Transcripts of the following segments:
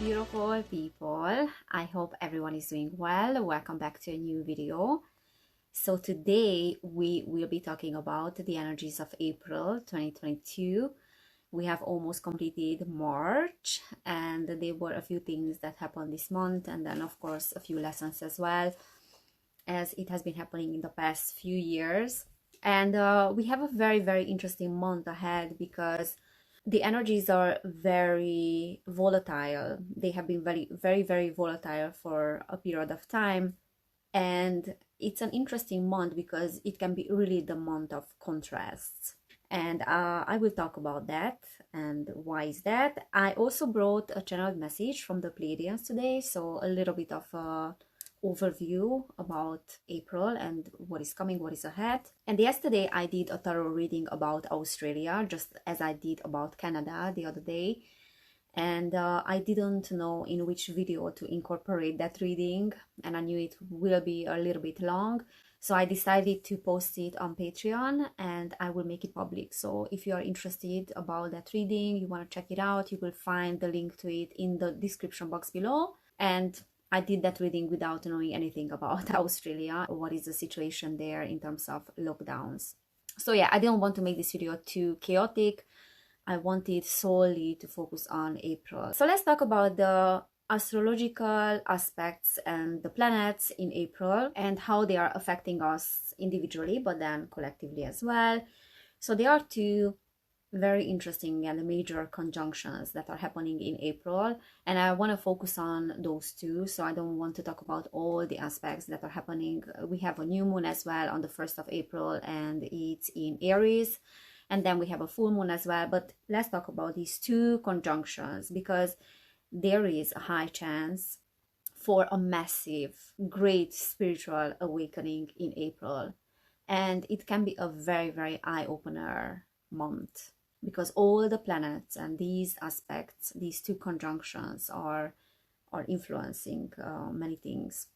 beautiful people. I hope everyone is doing well. Welcome back to a new video. So today we will be talking about the energies of April 2022. We have almost completed March, and there were a few things that happened this month, and then of course a few lessons as well, as it has been happening in the past few years. And we have a very interesting month ahead because the energies are very volatile. They have been very volatile for a period of time. And it's an interesting month because it can be really the month of contrasts. And I will talk about that and why is that. I also brought a channeled message from the Pleiadians today, so a little bit of a overview about April and what is coming, what is ahead. And yesterday I did a tarot reading about Australia, just as I did about Canada the other day. And I didn't know in which video to incorporate that reading, and I knew it will be a little bit long. So I decided to post it on Patreon and I will make it public. So if you are interested about that reading, you want to check it out, you will find the link to it in the description box below. And I did that reading without knowing anything about Australia, what is the situation there in terms of lockdowns. So yeah, I didn't want to make this video too chaotic. I wanted solely to focus on April. So let's talk about the astrological aspects and the planets in April and how they are affecting us individually, but then collectively as well. So there are two very interesting and major conjunctions that are happening in April, and I want to focus on those two. So I don't want to talk about all the aspects that are happening. We have a new moon as well on the 1st of April, and it's in Aries. And then we have a full moon as well. But let's talk about these two conjunctions because there is a high chance for a massive, great spiritual awakening in April. And it can be a very eye-opener month because all the planets and these aspects, these two conjunctions are influencing many things.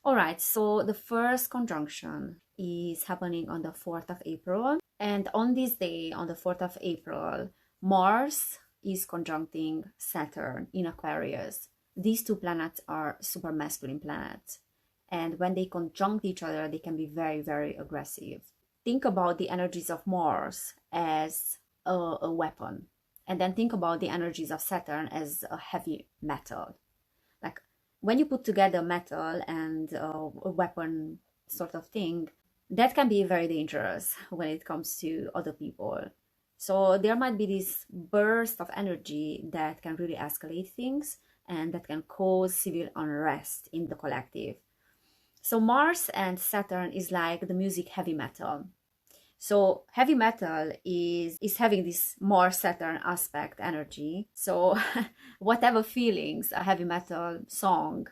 All right, so the first conjunction is happening on the 4th of April. And on this day, on the 4th of April, Mars is conjuncting Saturn in Aquarius. These two planets are super masculine planets. And when they conjunct each other, they can be very aggressive. Think about the energies of Mars as a weapon. And then think about the energies of Saturn as a heavy metal. Like when you put together metal and a weapon sort of thing, that can be very dangerous when it comes to other people. So there might be this burst of energy that can really escalate things and that can cause civil unrest in the collective. So Mars and Saturn is like the music heavy metal. So heavy metal is having this Mars-Saturn aspect energy. So whatever feelings a heavy metal song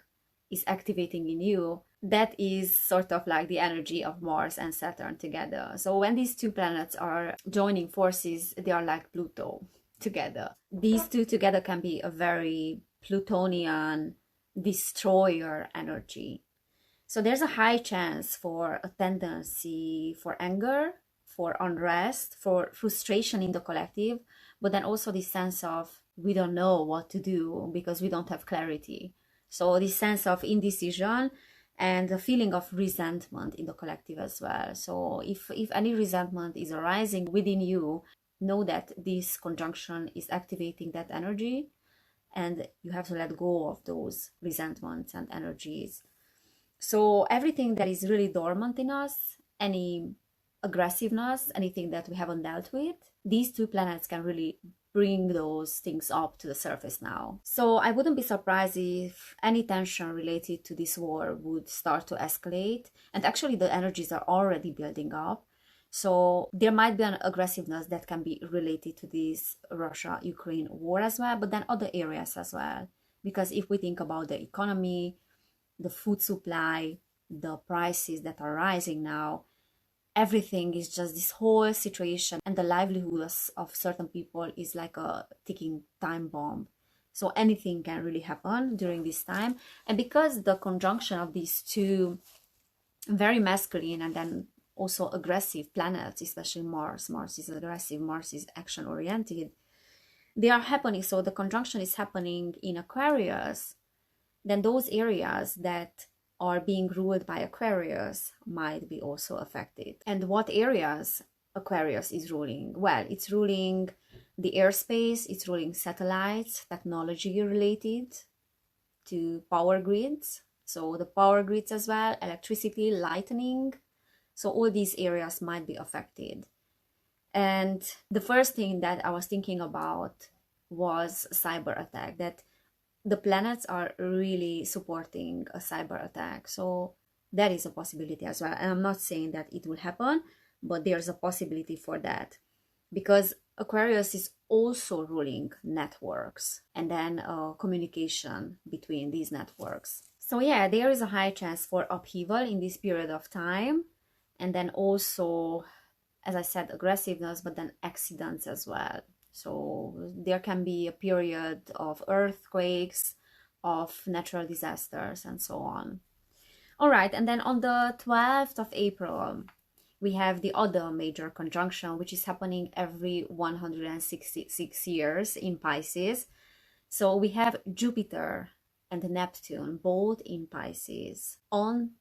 is activating in you, that is sort of like the energy of Mars and Saturn together. So when these two planets are joining forces, they are like Pluto together. These two together can be a very Plutonian destroyer energy. So there's a high chance for a tendency for anger, for unrest, for frustration in the collective, but then also this sense of we don't know what to do because we don't have clarity. So this sense of indecision and the feeling of resentment in the collective as well. So if any resentment is arising within you, know that this conjunction is activating that energy and you have to let go of those resentments and energies. So everything that is really dormant in us, any aggressiveness, anything that we haven't dealt with, these two planets can really bring those things up to the surface now. So I wouldn't be surprised if any tension related to this war would start to escalate. And actually the energies are already building up. So there might be an aggressiveness that can be related to this Russia-Ukraine war as well, but then other areas as well. Because if we think about the economy, the food supply, the prices that are rising now, everything is just this whole situation, and the livelihoods of certain people is like a ticking time bomb. So anything can really happen during this time. And because the conjunction of these two very masculine and then also aggressive planets, especially Mars is aggressive, Mars is action oriented, they are happening, so the conjunction is happening in Aquarius, then those areas that are being ruled by Aquarius might be also affected. And what areas Aquarius is ruling? Well, it's ruling the airspace, it's ruling satellites, technology related to power grids. So the power grids as well, electricity, lightning. So all these areas might be affected. And the first thing that I was thinking about was cyber attack, that the planets are really supporting a cyber attack. So that is a possibility as well. And I'm not saying that it will happen, but there's a possibility for that, because Aquarius is also ruling networks and then communication between these networks. So yeah, there is a high chance for upheaval in this period of time. And then also, as I said, aggressiveness, but then accidents as well. So there can be a period of earthquakes, of natural disasters, and so on. All right, and then on the 12th of April, we have the other major conjunction, which is happening every 166 years in Pisces. So we have Jupiter and Neptune, both in Pisces, on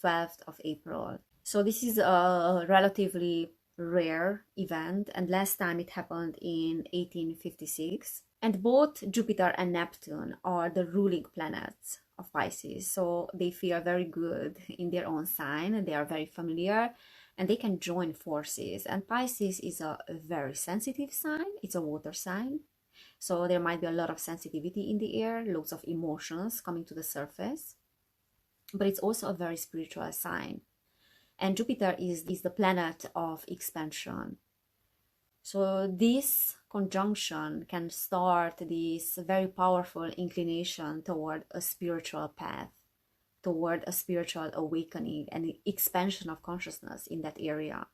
12th of April. So this is a relatively rare event, and last time it happened in 1856. And both Jupiter and Neptune are the ruling planets of Pisces, so they feel very good in their own sign, and they are very familiar, and they can join forces. And Pisces is a very sensitive sign, it's a water sign, so there might be a lot of sensitivity in the air, lots of emotions coming to the surface, but it's also a very spiritual sign. And Jupiter is the planet of expansion. So this conjunction can start this very powerful inclination toward a spiritual path, toward a spiritual awakening and expansion of consciousness in that area.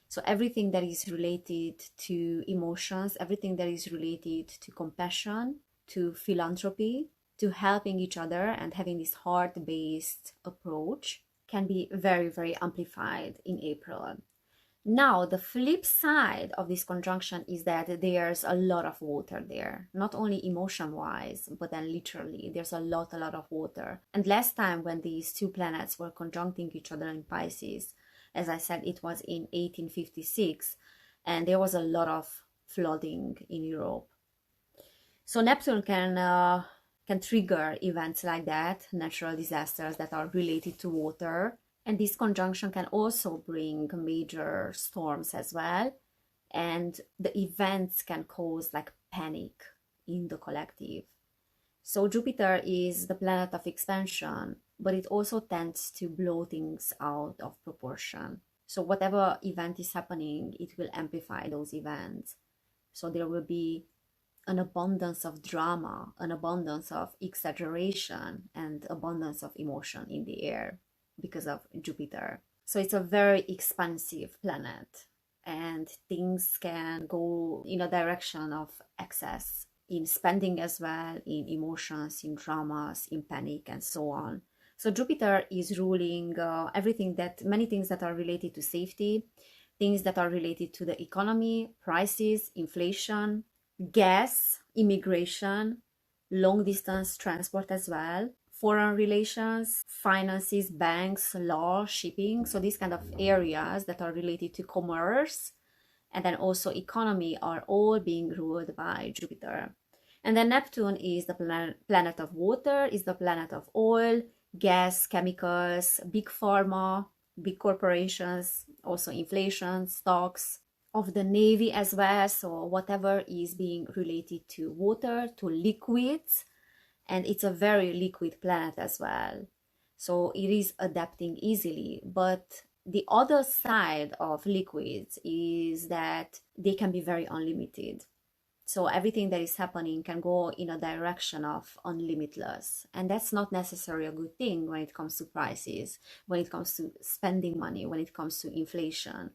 So everything that is related to emotions, everything that is related to compassion, to philanthropy, to helping each other and having this heart-based approach can be very, very amplified in April. Now, the flip side of this conjunction is that there's a lot of water there, not only emotion-wise, but then literally, there's a lot of water. And last time when these two planets were conjuncting each other in Pisces, as I said, it was in 1856, and there was a lot of flooding in Europe. So Neptune can trigger events like that, natural disasters that are related to water. And this conjunction can also bring major storms as well. And the events can cause like panic in the collective. So Jupiter is the planet of expansion, but it also tends to blow things out of proportion. So whatever event is happening, it will amplify those events. So there will be an abundance of drama, an abundance of exaggeration, and abundance of emotion in the air because of Jupiter. So it's a very expansive planet, and things can go in a direction of excess in spending as well, in emotions, in dramas, in panic, and so on. So Jupiter is ruling many things that are related to safety, things that are related to the economy, prices, inflation, gas, immigration, long distance transport as well, foreign relations, finances, banks, law, shipping. So these kind of areas that are related to commerce and then also economy are all being ruled by Jupiter. And then Neptune is the planet of water, is the planet of oil, gas, chemicals, big pharma, big corporations, also inflation, stocks, of the Navy as well. So whatever is being related to water, to liquids, and it's a very liquid planet as well. So it is adapting easily. But the other side of liquids is that they can be very unlimited. So everything that is happening can go in a direction of unlimitless. And that's not necessarily a good thing when it comes to prices, when it comes to spending money, when it comes to inflation.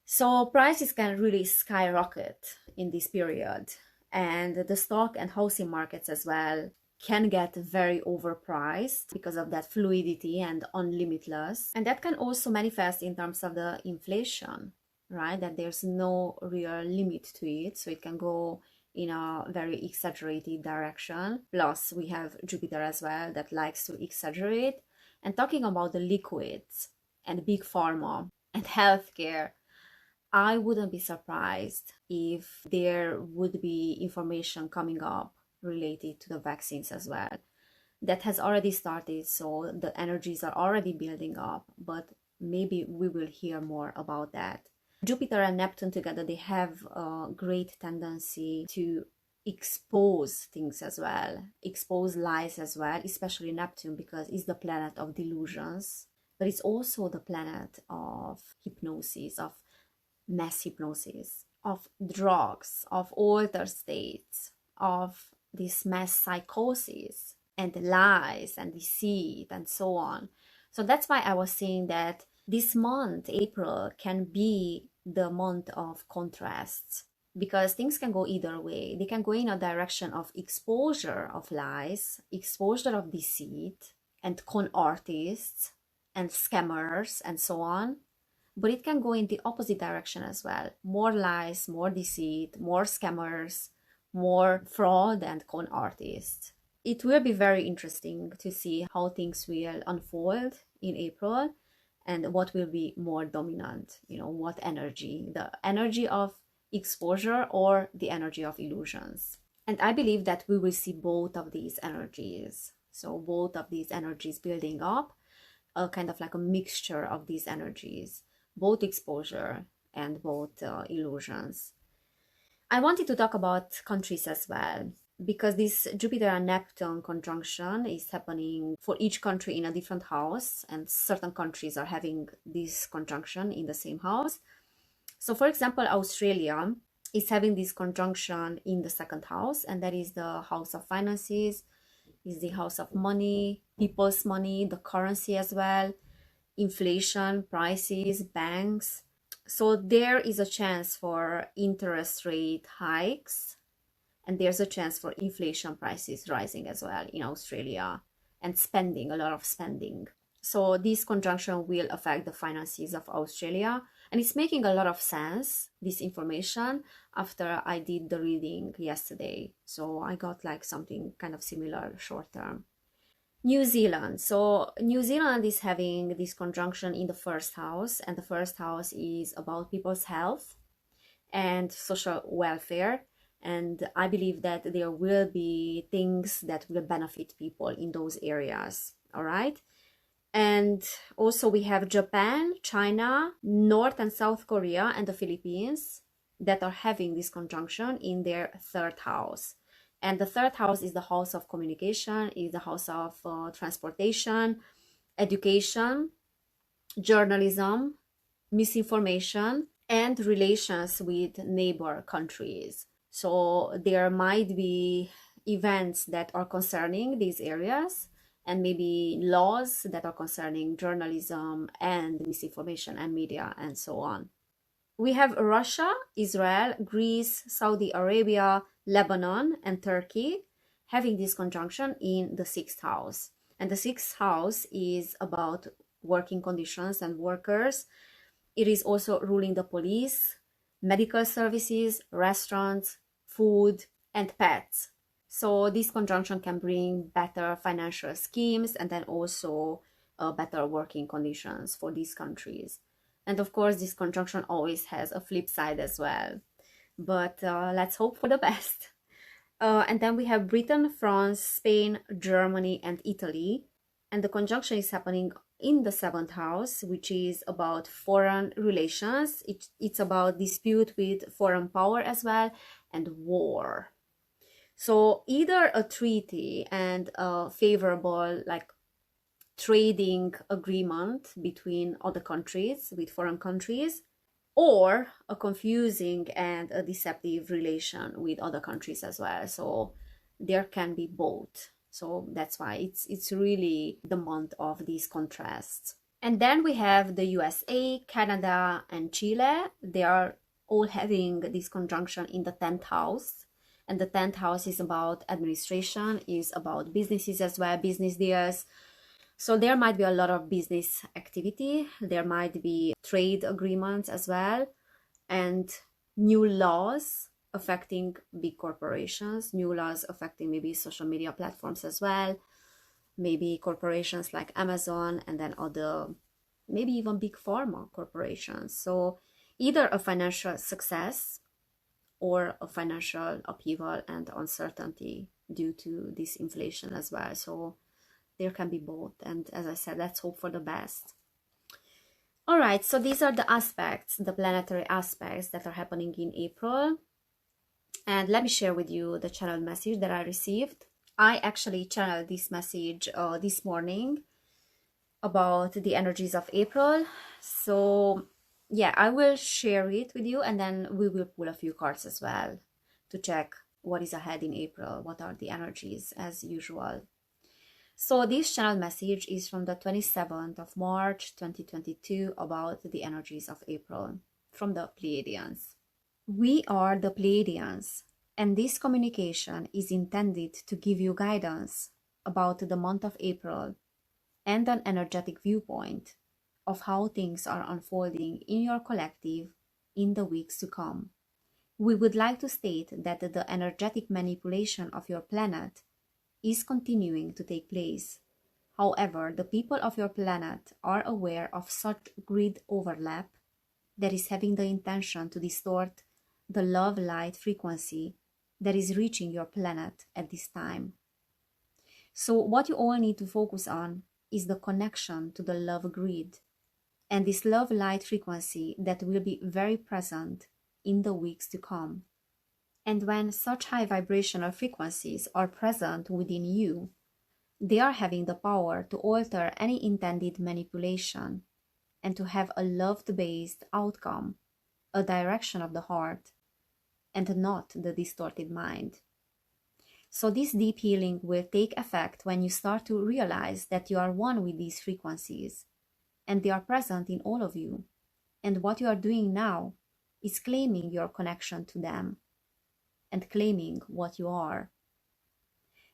So prices can really skyrocket in this period. And the stock and housing markets as well can get very overpriced because of that fluidity and unlimitless. And that can also manifest in terms of the inflation, right? That there's no real limit to it. So it can go in a very exaggerated direction. Plus, we have Jupiter as well that likes to exaggerate. And talking about the liquids and big pharma and healthcare, I wouldn't be surprised if there would be information coming up related to the vaccines as well. That has already started, so the energies are already building up, but maybe we will hear more about that. Jupiter and Neptune together, they have a great tendency to expose things as well, expose lies as well, especially Neptune because it's the planet of delusions, but it's also the planet of hypnosis, of mass hypnosis, of drugs, of altered states, of this mass psychosis and lies and deceit and so on. So that's why I was saying that this month, April, can be the month of contrasts because things can go either way. They can go in a direction of exposure of lies, exposure of deceit, and con artists and scammers and so on. But it can go in the opposite direction as well. More lies, more deceit, more scammers, more fraud and con artists. It will be very interesting to see how things will unfold in April and what will be more dominant, what energy, the energy of exposure or the energy of illusions. And I believe that we will see both of these energies. So both of these energies building up, a kind of like a mixture of these energies, both exposure and both illusions. I wanted to talk about countries as well, because this Jupiter and Neptune conjunction is happening for each country in a different house, and certain countries are having this conjunction in the same house. So for example, Australia is having this conjunction in the second house, and that is the house of finances, is the house of money, people's money, the currency as well, inflation, prices, banks. So there is a chance for interest rate hikes, and there's a chance for inflation prices rising as well in Australia, and spending, a lot of spending. So this conjunction will affect the finances of Australia, and it's making a lot of sense, this information, after I did the reading yesterday. So I got like something kind of similar short term. New Zealand. So New Zealand is having this conjunction in the first house, and the first house is about people's health and social welfare. And I believe that there will be things that will benefit people in those areas. All right. And also we have Japan, China, North and South Korea, and the Philippines that are having this conjunction in their third house. And the third house is the house of communication, is the house of transportation, education, journalism, misinformation, and relations with neighbor countries. So there might be events that are concerning these areas, and maybe laws that are concerning journalism and misinformation and media and so on. We have Russia, Israel, Greece, Saudi Arabia, Lebanon, and Turkey having this conjunction in the sixth house. And the sixth house is about working conditions and workers. It is also ruling the police, medical services, restaurants, food, and pets. So this conjunction can bring better financial schemes and then also better working conditions for these countries. And of course, this conjunction always has a flip side as well. But let's hope for the best. And then we have Britain, France, Spain, Germany, and Italy. And the conjunction is happening in the seventh house, which is about foreign relations. It's about dispute with foreign power as well, and war. So either a treaty and a favorable trading agreement between other countries with foreign countries, or a confusing and a deceptive relation with other countries as well. So there can be both. So that's why it's really the month of these contrasts. And then we have the USA, Canada, and Chile. They are all having this conjunction in the 10th house. And the 10th house is about administration, is about businesses as well, business deals. So there might be a lot of business activity. There might be trade agreements as well, and new laws affecting big corporations, new laws affecting maybe social media platforms as well, maybe corporations like Amazon, and then other, maybe even big pharma corporations. So either a financial success or a financial upheaval and uncertainty due to this inflation as well. So there can be both. And as I said, let's hope for the best. All right, so these are the aspects, the planetary aspects that are happening in April. And let me share with you the channeled message that I received. I actually channeled this message this morning about the energies of April. So yeah, I will share it with you, and then we will pull a few cards as well to check what is ahead in April, what are the energies as usual. So this channel message is from the 27th of March 2022 about the energies of April from the Pleiadians. We are the Pleiadians, and this communication is intended to give you guidance about the month of April and an energetic viewpoint of how things are unfolding in your collective in the weeks to come. We would like to state that the energetic manipulation of your planet is continuing to take place. However, the people of your planet are aware of such grid overlap that is having the intention to distort the love light frequency that is reaching your planet at this time. So what you all need to focus on is the connection to the love grid and this love light frequency that will be very present in the weeks to come. And when such high vibrational frequencies are present within you, they are having the power to alter any intended manipulation and to have a love-based outcome, a direction of the heart, and not the distorted mind. So this deep healing will take effect when you start to realize that you are one with these frequencies and they are present in all of you. And what you are doing now is claiming your connection to them and claiming what you are.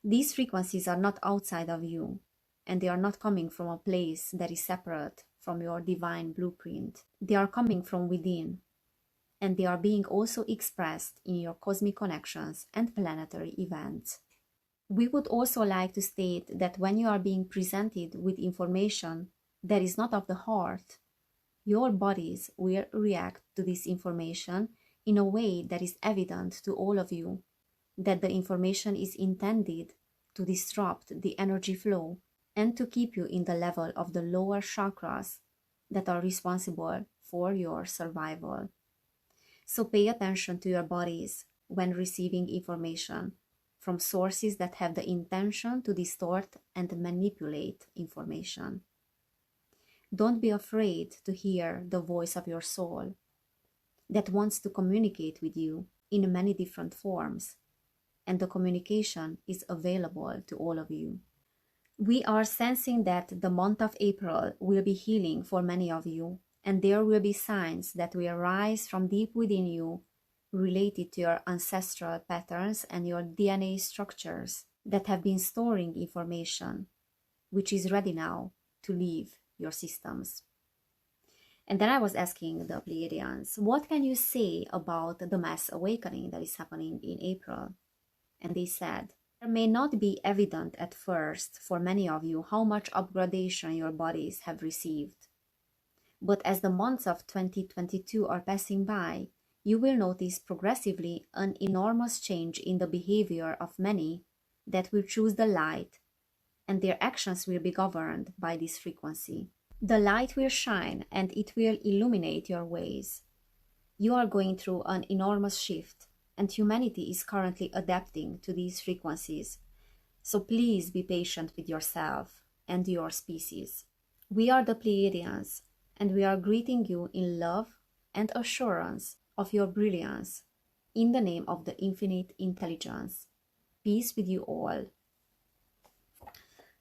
These frequencies are not outside of you, and they are not coming from a place that is separate from your divine blueprint. They are coming from within, and they are being also expressed in your cosmic connections and planetary events. We would also like to state that when you are being presented with information that is not of the heart, your bodies will react to this information in a way that is evident to all of you, that the information is intended to disrupt the energy flow and to keep you in the level of the lower chakras that are responsible for your survival. So pay attention to your bodies when receiving information from sources that have the intention to distort and manipulate information. Don't be afraid to hear the voice of your soul that wants to communicate with you in many different forms, and the communication is available to all of you. We are sensing that the month of April will be healing for many of you, and there will be signs that will arise from deep within you related to your ancestral patterns and your DNA structures that have been storing information, which is ready now to leave your systems. And then I was asking the Pleiadians, what can you say about the mass awakening that is happening in April? And they said, it may not be evident at first for many of you how much upgradation your bodies have received. But as the months of 2022 are passing by, you will notice progressively an enormous change in the behavior of many that will choose the light, and their actions will be governed by this frequency. The light will shine and it will illuminate your ways. You are going through an enormous shift, and humanity is currently adapting to these frequencies. So please be patient with yourself and your species. We are the Pleiadians, and we are greeting you in love and assurance of your brilliance in the name of the infinite intelligence. Peace with you all.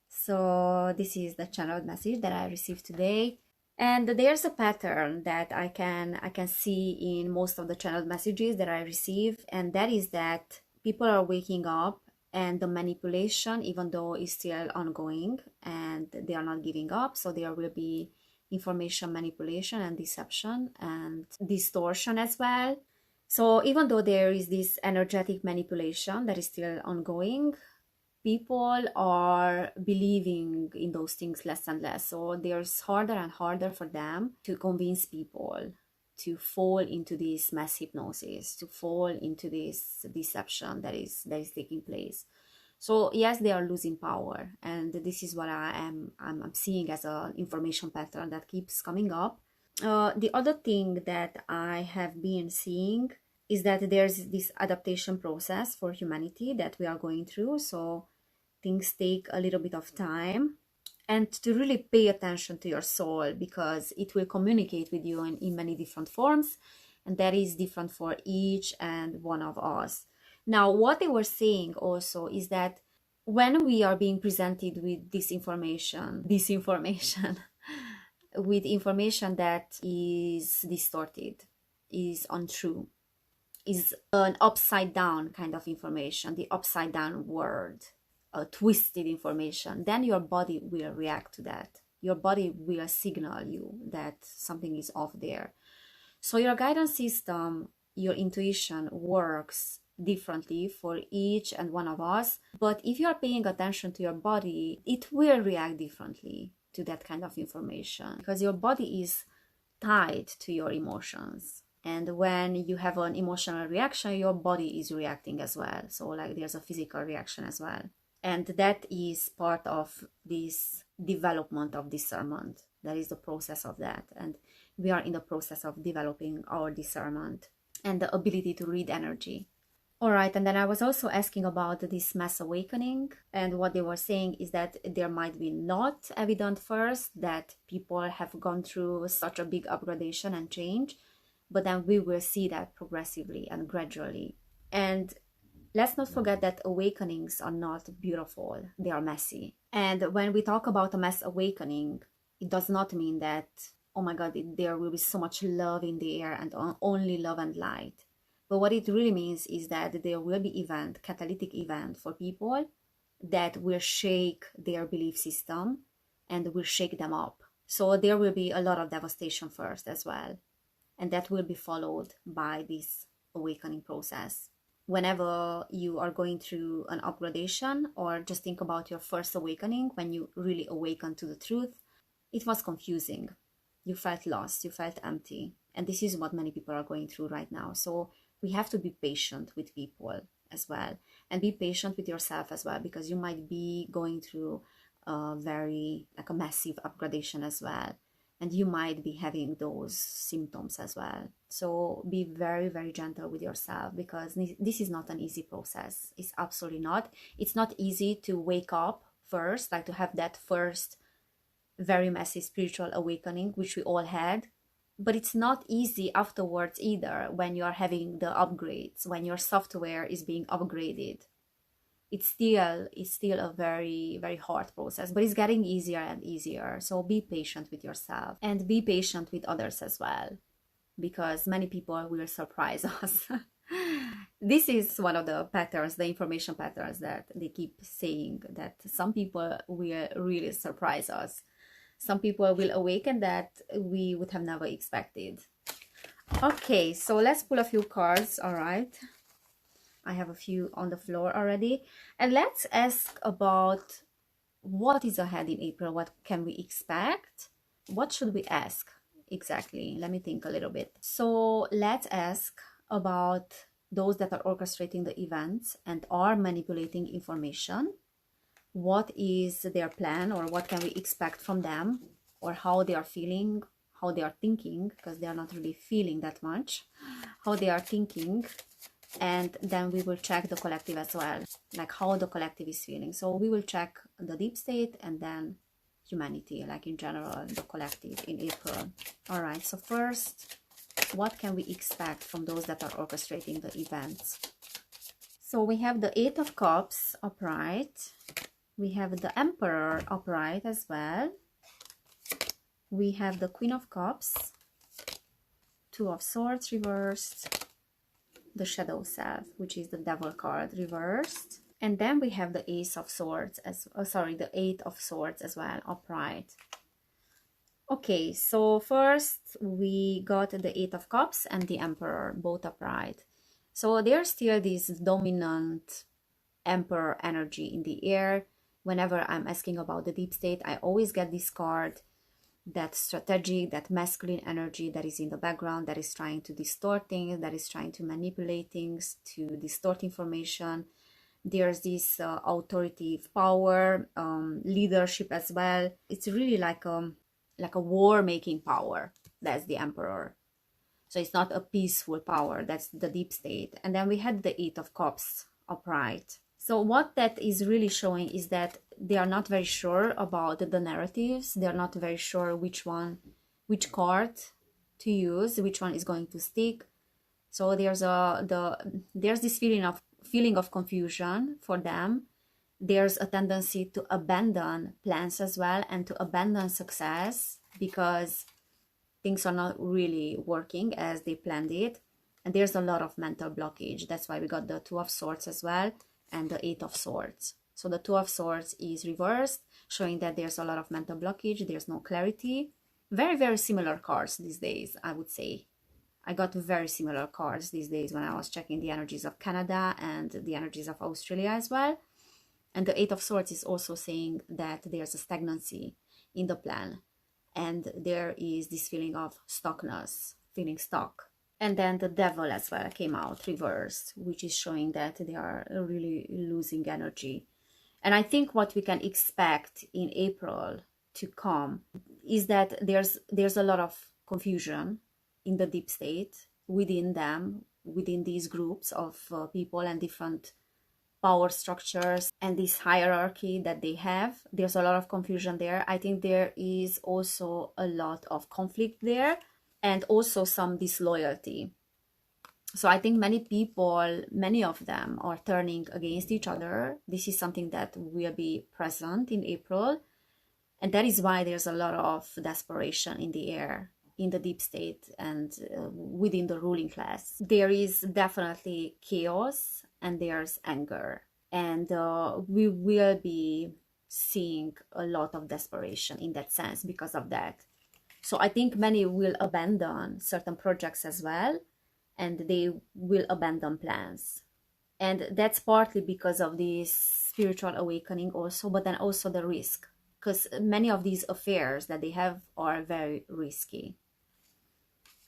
So this is the channeled message that I received today. And there's a pattern that I can see in most of the channeled messages that I receive, and that is that people are waking up and the manipulation, even though is still ongoing, and they are not giving up. So there will be information manipulation and deception and distortion as well. So even though there is this energetic manipulation that is still ongoing, people are believing in those things less and less. So there's harder and harder for them to convince people to fall into this mass hypnosis, to fall into this deception that is taking place. So yes, they are losing power, and this is what I'm seeing as an information pattern that keeps coming up. The other thing that I have been seeing is that there's this adaptation process for humanity that we are going through. So things take a little bit of time, and to really pay attention to your soul, because it will communicate with you in many different forms, and that is different for each and one of us. Now, what they were saying also is that when we are being presented with disinformation, with information that is distorted, is untrue, is an upside down kind of information, the upside down word, twisted information, then your body will react to that. Your body will signal you that something is off there. So your guidance system, your intuition works differently for each and one of us. But if you are paying attention to your body, it will react differently to that kind of information, because your body is tied to your emotions. And when you have an emotional reaction, your body is reacting as well. So like there's a physical reaction as well. And that is part of this development of discernment. That is the process of that. And we are in the process of developing our discernment and the ability to read energy. All right, and then I was also asking about this mass awakening, and what they were saying is that there might be not evident first that people have gone through such a big upgradation and change, but then we will see that progressively and gradually. And let's not forget that awakenings are not beautiful, they are messy. And when we talk about a mass awakening, it does not mean that, oh my God, there will be so much love in the air and only love and light. But what it really means is that there will be catalytic event for people that will shake their belief system and will shake them up. So there will be a lot of devastation first as well. And that will be followed by this awakening process. Whenever you are going through an upgradation, or just think about your first awakening, when you really awaken to the truth, it was confusing. You felt lost, you felt empty. And this is what many people are going through right now. So we have to be patient with people as well, and be patient with yourself as well, because you might be going through a massive upgradation as well, and you might be having those symptoms as well. So be very, very gentle with yourself, because this is not an easy process. It's absolutely not. It's not easy to wake up first, like to have that first very messy spiritual awakening, which we all had. But it's not easy afterwards either, when you're having the upgrades, when your software is being upgraded. It's still a very, very hard process, but it's getting easier and easier. So be patient with yourself and be patient with others as well, because many people will surprise us. This is one of the patterns, the information patterns that they keep saying, that some people will really surprise us. Some people will awaken that we would have never expected. Okay, so let's pull a few cards. All right, I have a few on the floor already. And let's ask about what is ahead in April. What can we expect? What should we ask exactly? Let me think a little bit. So let's ask about those that are orchestrating the events and are manipulating information. What is their plan, or what can we expect from them, or how they are feeling, how they are thinking, because they are not really feeling that much, how they are thinking. And then we will check the collective as well, like how the collective is feeling. So we will check the deep state and then humanity, like in general, the collective in April. All right, so first, what can we expect from those that are orchestrating the events? So we have the Eight of Cups upright. We have the Emperor upright as well. We have the Queen of Cups, Two of Swords reversed, the Shadow Self, which is the Devil card, reversed. And then we have the Ace of Swords, the Eight of Swords as well, upright. Okay, so first we got the Eight of Cups and the Emperor, both upright. So there's still this dominant Emperor energy in the air. Whenever I'm asking about the deep state, I always get this card, that strategic, that masculine energy that is in the background, that is trying to distort things, that is trying to manipulate things, to distort information. There's this authoritative power, leadership as well. It's really like a war making power. That's the Emperor. So it's not a peaceful power. That's the deep state. And then we had the Eight of Cups upright. So what that is really showing is that they are not very sure about the narratives. They're not very sure which card to use, which one is going to stick. So there's this feeling of confusion for them. There's a tendency to abandon plans as well, and to abandon success because things are not really working as they planned it. And there's a lot of mental blockage. That's why we got the Two of Swords as well and the Eight of Swords. So the Two of Swords is reversed, showing that there's a lot of mental blockage. There's no clarity. Very, very similar cards these days, I would say. I got very similar cards these days when I was checking the energies of Canada and the energies of Australia as well. And the Eight of Swords is also saying that there's a stagnancy in the plan. And there is this feeling of stuckness, feeling stuck. And then the Devil as well came out reversed, which is showing that they are really losing energy. And I think what we can expect in April to come is that there's a lot of confusion in the deep state within them, within these groups of people and different power structures and this hierarchy that they have. There's a lot of confusion there. I think there is also a lot of conflict there and also some disloyalty. So I think many people, many of them are turning against each other. This is something that will be present in April. And that is why there's a lot of desperation in the air, in the deep state and within the ruling class. There is definitely chaos and there's anger. And we will be seeing a lot of desperation in that sense because of that. So I think many will abandon certain projects as well, and they will abandon plans. And that's partly because of this spiritual awakening also, but then also the risk, because many of these affairs that they have are very risky.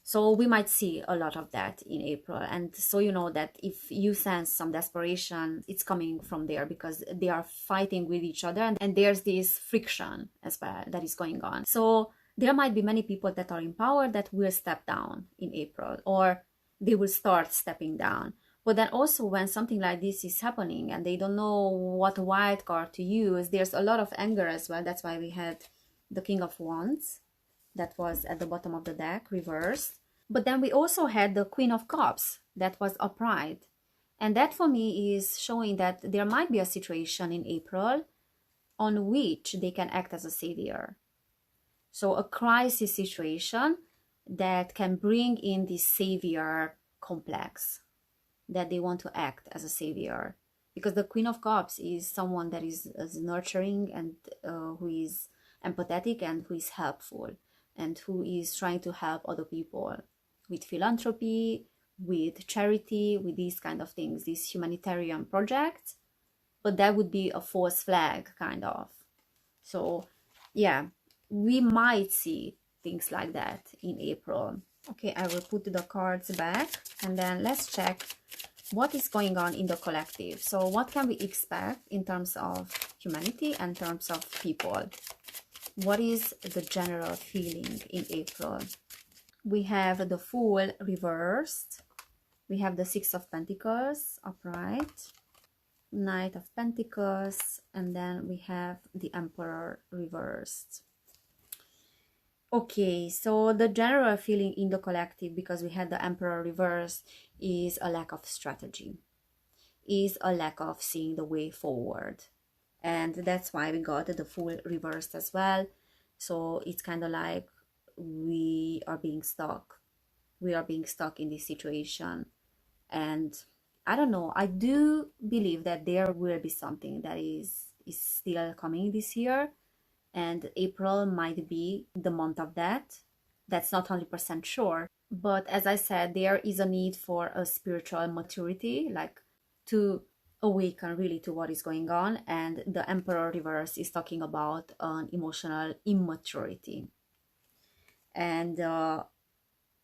So we might see a lot of that in April. And so you know that if you sense some desperation, it's coming from there because they are fighting with each other and there's this friction as well that is going on. So there might be many people that are in power that will step down in April, or they will start stepping down. But then also when something like this is happening and they don't know what wild card to use, there's a lot of anger as well. That's why we had the King of Wands that was at the bottom of the deck, reversed. But then we also had the Queen of Cups that was upright. And that for me is showing that there might be a situation in April on which they can act as a savior. So a crisis situation that can bring in this savior complex, that they want to act as a savior. Because the Queen of Cups is someone that is nurturing and who is empathetic and who is helpful and who is trying to help other people with philanthropy, with charity, with these kind of things, these humanitarian projects. But that would be a false flag, kind of. So, yeah, we might see things like that in April. Okay, I will put the cards back and then let's check what is going on in the collective. So what can we expect in terms of humanity and in terms of people? What is the general feeling in April? We have the Fool reversed. We have the Six of Pentacles upright. Knight of Pentacles. And then we have the Emperor reversed. Okay, so the general feeling in the collective, because we had the Emperor reversed, is a lack of strategy, is a lack of seeing the way forward. And that's why we got the Fool reversed as well. So it's kind of like we are being stuck. We are being stuck in this situation. And I don't know, I do believe that there will be something that is still coming this year. and April might be the month of that. That's not 100% sure, but as I said, there is a need for a spiritual maturity, like to awaken really to what is going on. And the Emperor reverse is talking about an emotional immaturity and a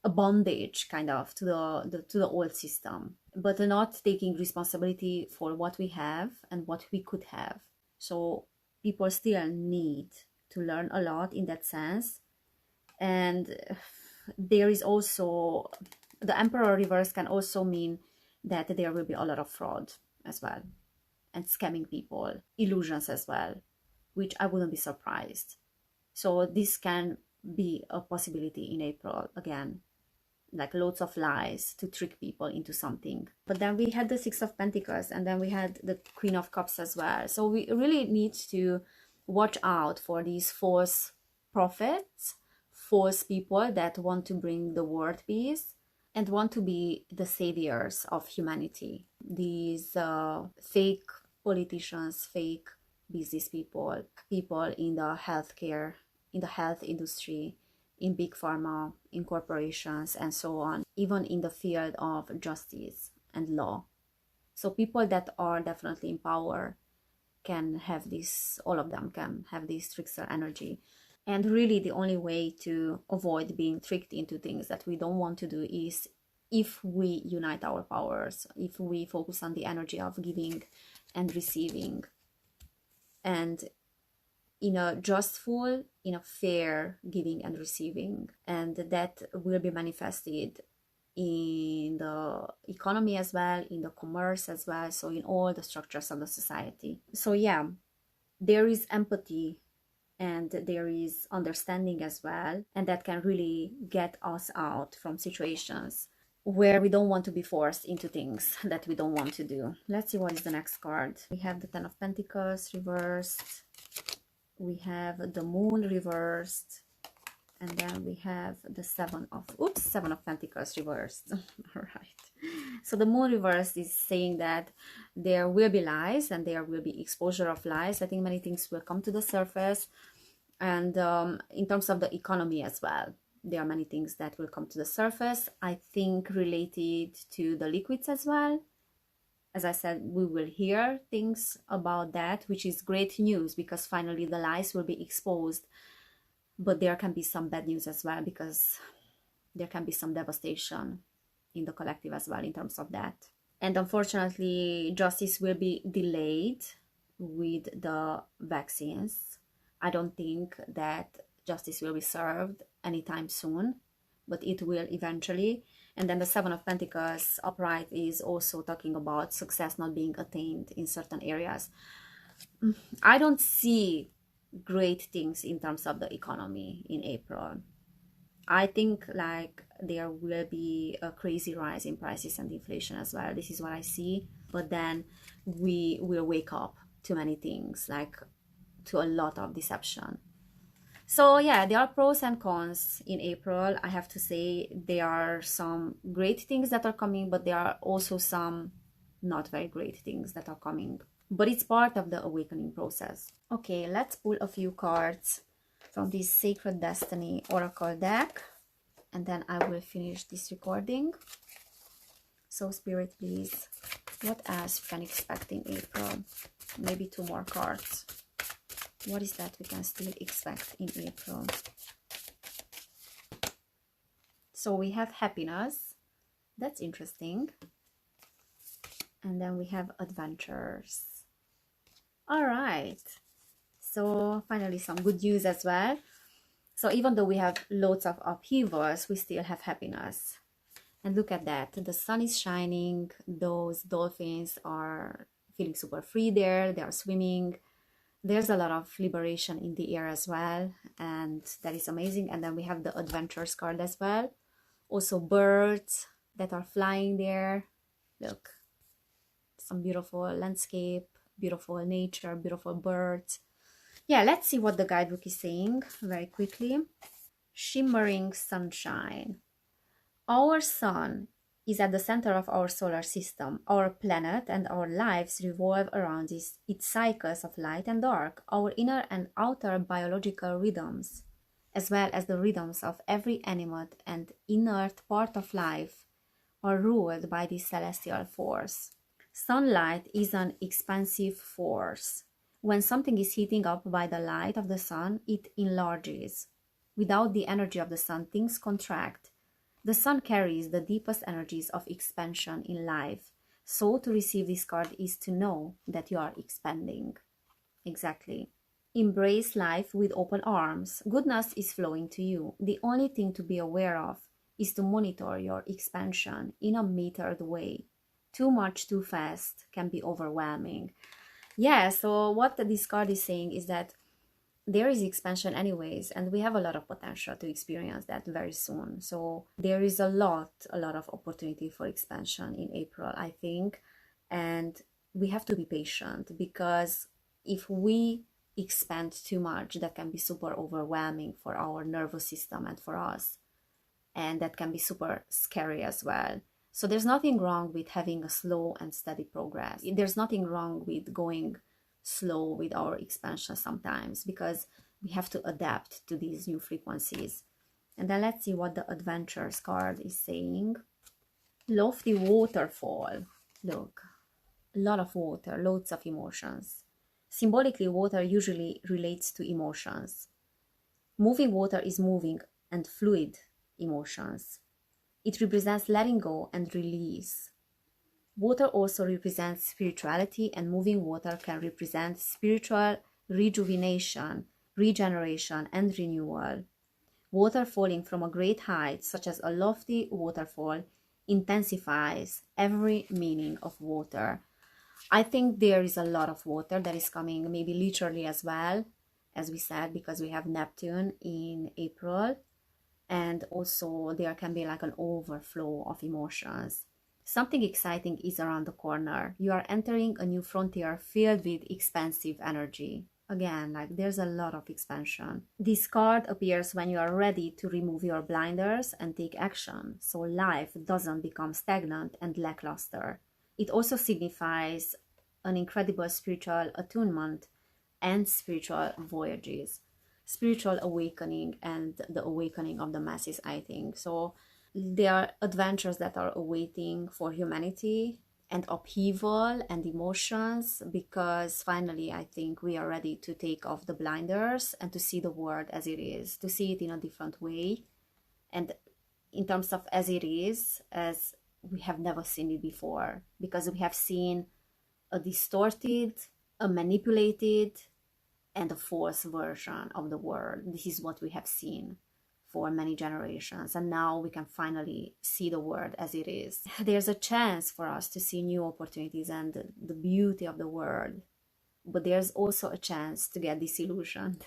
bondage kind of to the old system, but not taking responsibility for what we have and what we could have. So people still need to learn a lot in that sense. And there is also the Emperor reverse can also mean that there will be a lot of fraud as well, and scamming people, illusions as well, which I wouldn't be surprised. So this can be a possibility in April again, like loads of lies to trick people into something. But then we had the Six of Pentacles, and then we had the Queen of Cups as well. So we really need to watch out for these false prophets, false people that want to bring the world peace and want to be the saviors of humanity. These fake politicians, fake business people, people in the healthcare, in the health industry, in big pharma, in corporations, and so on, even in the field of justice and law. So people that are definitely in power can have this, all of them can have this trickster energy. And really the only way to avoid being tricked into things that we don't want to do is if we unite our powers, if we focus on the energy of giving and receiving, and in a justful, in a fair giving and receiving. And that will be manifested in the economy as well, in the commerce as well, so in all the structures of the society. So yeah, there is empathy and there is understanding as well, and that can really get us out from situations where we don't want to be forced into things that we don't want to do. Let's see what is the next card. We have the Ten of Pentacles reversed, we have the Moon reversed, and then we have the Seven of Pentacles reversed. All right. So the Moon reversed is saying that there will be lies and there will be exposure of lies. I think many things will come to the surface. And in terms of the economy as well, there are many things that will come to the surface. I think related to the liquids as well. As I said, we will hear things about that, which is great news because finally the lies will be exposed. But there can be some bad news as well because there can be some devastation in the collective as well in terms of that. And unfortunately, justice will be delayed with the vaccines. I don't think that justice will be served anytime soon, but it will eventually. And then the Seven of Pentacles upright is also talking about success not being attained in certain areas. I don't see great things in terms of the economy in April. I think like there will be a crazy rise in prices and inflation as well. This is what I see. But then we will wake up to many things, like to a lot of deception. So yeah, there are pros and cons in April. I have to say there are some great things that are coming, but there are also some not very great things that are coming. But it's part of the awakening process. Okay, let's pull a few cards from this Sacred Destiny Oracle deck, and then I will finish this recording. So Spirit, please, what else we can expect in April? Maybe 2 more cards. What is that we can still expect in April? So we have happiness. That's interesting. And then we have adventures. All right. So finally some good news as well. So even though we have loads of upheavals, we still have happiness. And look at that. The sun is shining. Those dolphins are feeling super free there. They are swimming. There's a lot of liberation in the air as well, and that is amazing. And then we have the adventures card as well. Also birds that are flying there. Look, some beautiful landscape, beautiful nature, beautiful birds. Yeah, let's see what the guidebook is saying very quickly. Shimmering sunshine. Our sun is at the center of our solar system. Our planet and our lives revolve around its cycles of light and dark, our inner and outer biological rhythms, as well as the rhythms of every animate and inert part of life, are ruled by this celestial force. Sunlight is an expansive force. When something is heating up by the light of the sun, it enlarges. Without the energy of the sun, things contract. The sun carries the deepest energies of expansion in life. So to receive this card is to know that you are expanding. Exactly. Embrace life with open arms. Goodness is flowing to you. The only thing to be aware of is to monitor your expansion in a metered way. Too much too fast can be overwhelming. Yeah, so what this card is saying is that there is expansion anyways, and we have a lot of potential to experience that very soon. So there is a lot of opportunity for expansion in April, I think. And we have to be patient, because if we expand too much, that can be super overwhelming for our nervous system and for us. And that can be super scary as well. So there's nothing wrong with having a slow and steady progress. There's nothing wrong with going slow with our expansion sometimes, because we have to adapt to these new frequencies. And then let's see what the Adventures card is saying. Lofty waterfall. Look, a lot of water, loads of emotions. Symbolically, water usually relates to emotions. Moving water is moving and fluid emotions. It represents letting go and release. Water also represents spirituality, and moving water can represent spiritual rejuvenation, regeneration, and renewal. Water falling from a great height, such as a lofty waterfall, intensifies every meaning of water. I think there is a lot of water that is coming, maybe literally as well, as we said, because we have Neptune in April. And also there can be like an overflow of emotions. Something exciting is around the corner. You are entering a new frontier filled with expansive energy. Again, like there's a lot of expansion. This card appears when you are ready to remove your blinders and take action, so life doesn't become stagnant and lackluster. It also signifies an incredible spiritual attunement and spiritual voyages. Spiritual awakening and the awakening of the masses, I think. So there are adventures that are awaiting for humanity, and upheaval and emotions, because finally I think we are ready to take off the blinders and to see the world as it is, to see it in a different way. And in terms of as it is, as we have never seen it before, because we have seen a distorted, a manipulated, and a false version of the world. This is what we have seen for many generations, and now we can finally see the world as it is. There's a chance for us to see new opportunities and the beauty of the world, but there's also a chance to get disillusioned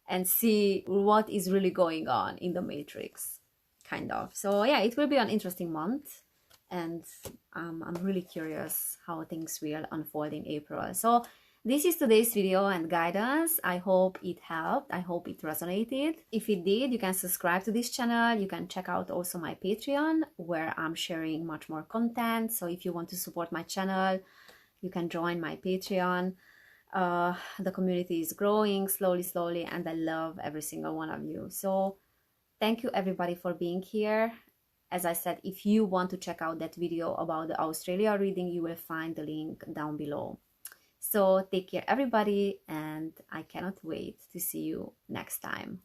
and see what is really going on in the matrix, kind of. So yeah, it will be an interesting month, and I'm really curious how things will unfold in April. So this is today's video and guidance. I hope it helped. I hope it resonated. If it did, you can subscribe to this channel. You can check out also my Patreon, where I'm sharing much more content. So if you want to support my channel, you can join my Patreon. The community is growing slowly, and I love every single one of you. So thank you everybody for being here. As I said, if you want to check out that video about the Australia reading, you will find the link down below. So take care everybody, and I cannot wait to see you next time.